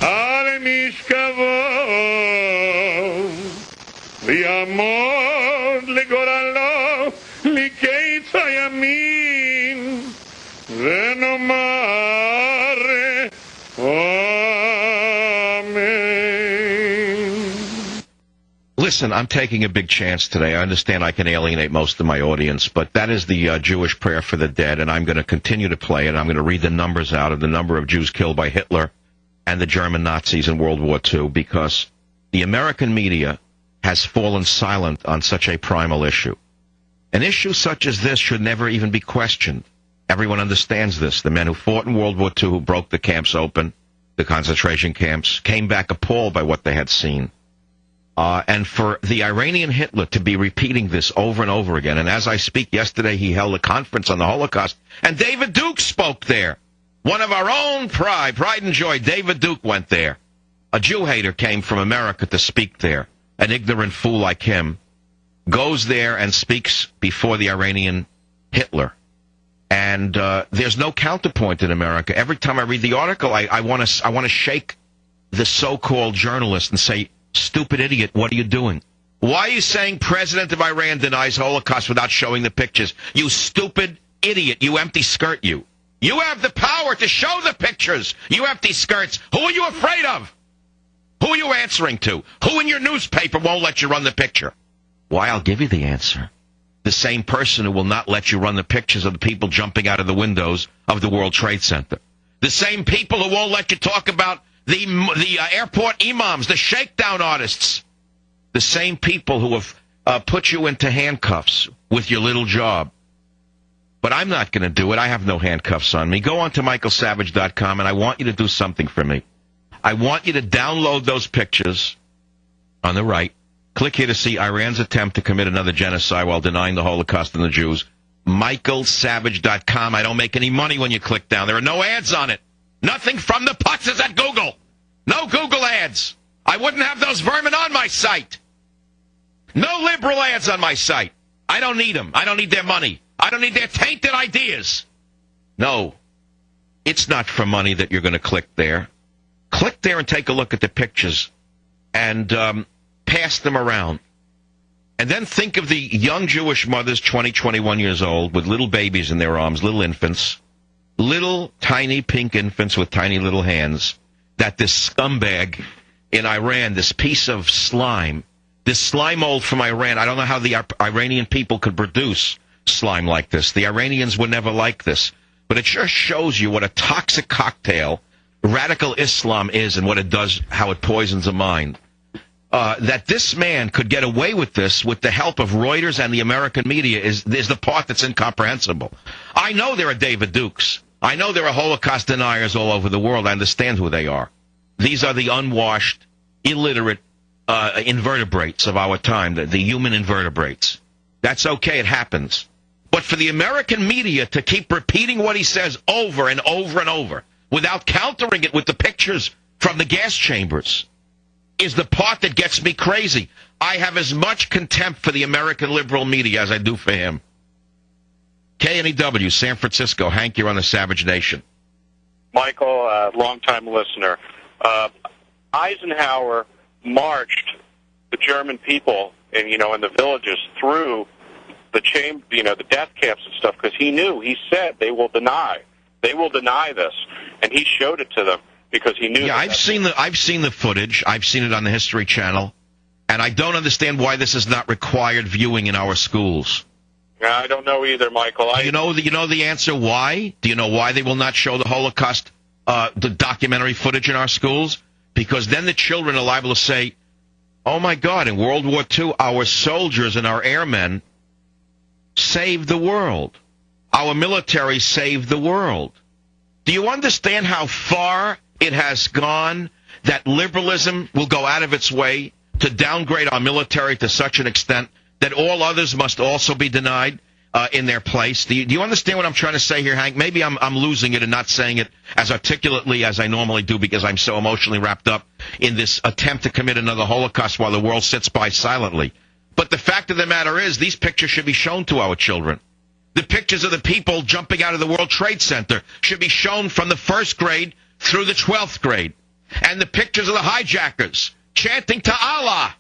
על משכבו ויעמוד לגורלו לקיץ הימים ונאמר Listen, I'm taking a big chance today. I understand I can alienate most of my audience, but that is the Jewish prayer for the dead, and I'm going to continue to play it. I'm going to read the numbers out of the number of Jews killed by Hitler and the German Nazis in World War II, because the American media has fallen silent on such a primal issue. An issue such as this should never even be questioned. Everyone understands this. The men who fought in World War II, who broke the camps open, the concentration camps, came back appalled by what they had seen. And for the Iranian Hitler to be repeating this over and over again, and as I speak, yesterday he held a conference on the Holocaust, and David Duke spoke there. One of our own pride and joy, David Duke went there. A Jew hater came from America to speak there. An ignorant fool like him goes there and speaks before the Iranian Hitler. And there's no counterpoint in America. Every time I read the article, I want to shake the so-called journalist and say, stupid idiot, what are you doing? Why are you saying President of Iran denies Holocaust without showing the pictures? You stupid idiot, you empty skirt, you. You have the power to show the pictures, you empty skirts. Who are you afraid of? Who are you answering to? Who in your newspaper won't let you run the picture? Why, I'll give you the answer. The same person who will not let you run the pictures of the people jumping out of the windows of the World Trade Center. The same people who won't let you talk about the airport imams, the shakedown artists. The same people who have put you into handcuffs with your little job. But I'm not going to do it. I have no handcuffs on me. Go on to MicaelSavage.com, and I want you to do something for me. I want you to download those pictures on the right. Click here to see Iran's attempt to commit another genocide while denying the Holocaust and the Jews. MicaelSavage.com. I don't make any money when you click down. There are no ads on it. Nothing from the putzes at Google. No Google ads. I wouldn't have those vermin on my site. No liberal ads on my site. I don't need them. I don't need their money. I don't need their tainted ideas. No. It's not for money that you're going to click there. Click there and take a look at the pictures and pass them around. And then think of the young Jewish mothers, 20, 21 years old, with little babies in their arms, little infants. Little tiny pink infants with tiny little hands that this scumbag in Iran, this piece of slime, this slime mold from Iran, I don't know how the Iranian people could produce slime like this. The Iranians would never like this. But it just shows you what a toxic cocktail radical Islam is and what it does, how it poisons a mind. That this man could get away with this with the help of Reuters and the American media is the part that's incomprehensible. I know there are David Dukes. I know there are Holocaust deniers all over the world. I understand who they are. These are the unwashed, illiterate invertebrates of our time, the human invertebrates. That's okay, it happens. But for the American media to keep repeating what he says over and over and over without countering it with the pictures from the gas chambers is the part that gets me crazy. I have as much contempt for the American liberal media as I do for him. KNEW, San Francisco. Hank, you're on the Savage Nation. Michael, longtime listener. Eisenhower marched the German people and in the villages through the the death camps and stuff because he said they will deny this, and he showed it to them because he knew. Yeah, I've seen the footage. I've seen it on the History Channel, and I don't understand why this is not required viewing in our schools. I don't know either, Michael. You know the answer why? Do you know why they will not show the Holocaust, the documentary footage in our schools? Because then the children are liable to say, oh my God, in World War II, our soldiers and our airmen saved the world. Our military saved the world. Do you understand how far it has gone that liberalism will go out of its way to downgrade our military to such an extent that all others must also be denied in their place? Do you understand what I'm trying to say here, Hank? Maybe I'm losing it and not saying it as articulately as I normally do because I'm so emotionally wrapped up in this attempt to commit another Holocaust while the world sits by silently. But the fact of the matter is, these pictures should be shown to our children. The pictures of the people jumping out of the World Trade Center should be shown from the first grade through the 12th grade. and the pictures of the hijackers chanting to Allah,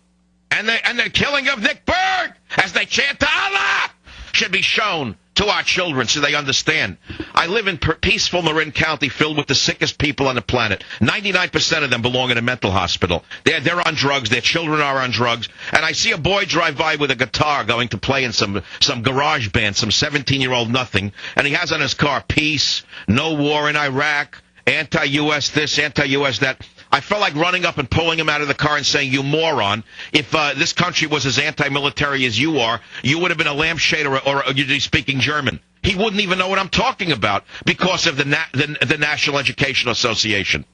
and the killing of Nick Berg as they chant to Allah should be shown to our children so they understand. I live in peaceful Marin County filled with the sickest people on the planet. 99% of them belong in a mental hospital. They're on drugs. Their children are on drugs. And I see a boy drive by with a guitar going to play in some garage band, some 17-year-old nothing. And he has on his car, peace, no war in Iraq, anti-U.S. this, anti-U.S. that. I felt like running up and pulling him out of the car and saying, you moron, if this country was as anti-military as you are, you would have been a lampshade or you'd be speaking German. He wouldn't even know what I'm talking about because of the National Education Association.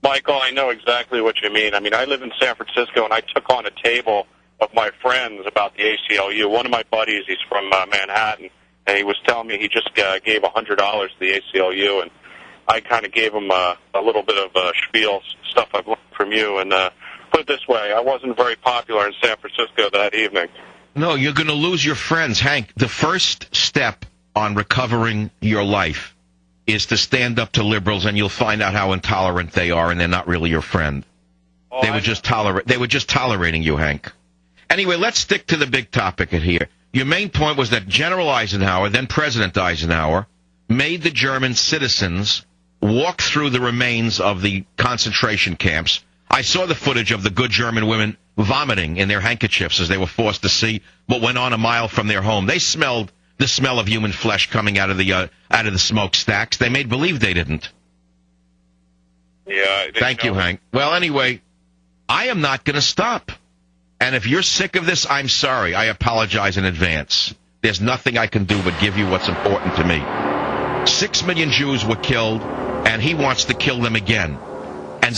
Michael, I know exactly what you mean. I mean, I live in San Francisco, and I took on a table of my friends about the ACLU. One of my buddies, he's from Manhattan, and he was telling me he just gave $100 to the ACLU, and I kind of gave him a little bit of spiel, stuff I've learned from you, and put it this way, I wasn't very popular in San Francisco that evening. No, you're going to lose your friends, Hank. The first step on recovering your life is to stand up to liberals, and you'll find out how intolerant they are, and they're not really your friend. Oh, they were just tolerating you, Hank. Anyway, let's stick to the big topic here. Your main point was that General Eisenhower, then President Eisenhower, made the German citizens walk through the remains of the concentration camps. I saw the footage of the good German women vomiting in their handkerchiefs as they were forced to see what went on a mile from their home. They smelled the smell of human flesh coming out of the smokestacks. They made believe they didn't. Yeah. Thank you, Hank. Well, anyway, I am not going to stop. And if you're sick of this, I'm sorry. I apologize in advance. There's nothing I can do but give you what's important to me. 6 million Jews were killed, and he wants to kill them again. And